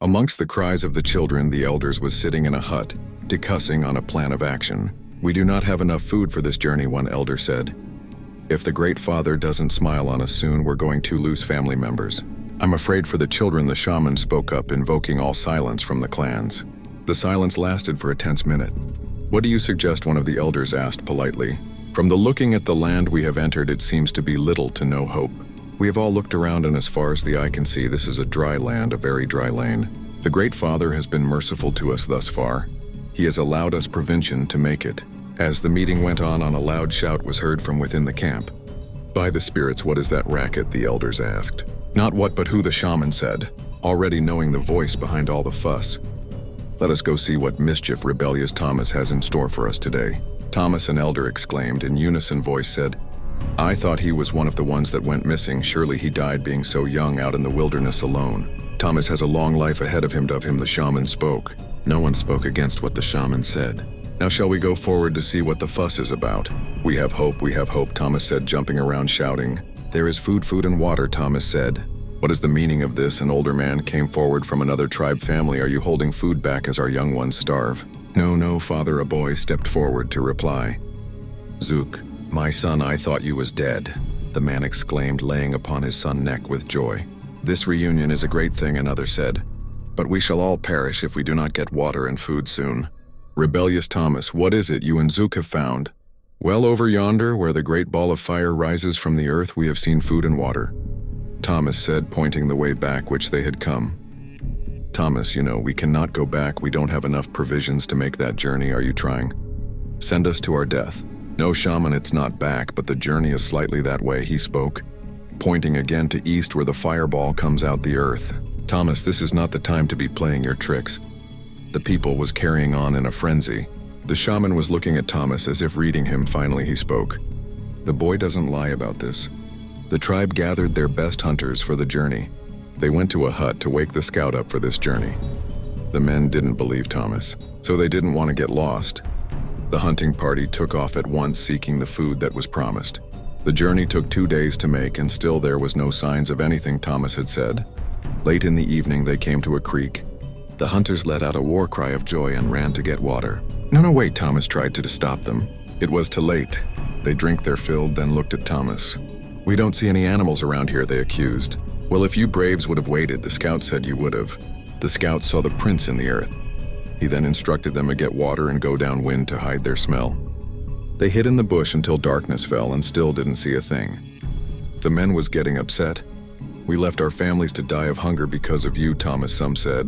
Amongst the cries of the children, the elders was sitting in a hut, discussing on a plan of action. "We do not have enough food for this journey," one elder said. "If the Great Father doesn't smile on us soon, we're going to lose family members." "I'm afraid for the children," the shaman spoke up, invoking all silence from the clans. The silence lasted for a tense minute. "What do you suggest?" one of the elders asked politely. "From the looking at the land we have entered, it seems to be little to no hope. We have all looked around, and as far as the eye can see, this is a dry land, a very dry lane. The Great Father has been merciful to us thus far. He has allowed us prevention to make it." As the meeting went on, a loud shout was heard from within the camp. "By the spirits, what is that racket?" the elders asked. Not what but who, the shaman said, already knowing the voice behind all the fuss. "Let us go see what mischief rebellious Thomas has in store for us today." Thomas, an elder, exclaimed. In unison voice said, "I thought he was one of the ones that went missing. Surely he died being so young out in the wilderness alone. Thomas has a long life ahead of him," the shaman spoke. No one spoke against what the shaman said. "Now shall we go forward to see what the fuss is about?" We have hope," Thomas said, jumping around shouting. "There is food and water," Thomas said. "What is the meaning of this?" An older man came forward from another tribe family. "Are you holding food back as our young ones starve?" No, father," a boy stepped forward to reply. "Zook, my son, I thought you was dead," the man exclaimed, laying upon his son's neck with joy. "This reunion is a great thing," another said. "But we shall all perish if we do not get water and food soon." "Rebellious Thomas, what is it you and Zook have found?" "Well, over yonder, where the great ball of fire rises from the earth, we have seen food and water," Thomas said, pointing the way back which they had come. "Thomas, we cannot go back. We don't have enough provisions to make that journey. Are you trying? Send us to our death." "No, shaman, it's not back, but the journey is slightly that way," he spoke, pointing again to east where the fireball comes out the earth. "Thomas, this is not the time to be playing your tricks." The people was carrying on in a frenzy. The shaman was looking at Thomas as if reading him. Finally he spoke. "The boy doesn't lie about this. The tribe gathered their best hunters for the journey. They went to a hut to wake the scout up for this journey. The men didn't believe Thomas, so they didn't want to get lost. The hunting party took off at once, seeking the food that was promised. The journey took 2 days to make, and still there was no signs of anything Thomas had said. Late in the evening they came to a creek. The hunters let out a war cry of joy and ran to get water. No, wait," Thomas tried to stop them. It was too late. They drank their fill, then looked at Thomas. "We don't see any animals around here," they accused. "Well, if you braves would have waited, the scout said you would have." The scout saw the prints in the earth. He then instructed them to get water and go downwind to hide their smell. They hid in the bush until darkness fell and still didn't see a thing. The men was getting upset. "We left our families to die of hunger because of you, Thomas," some said.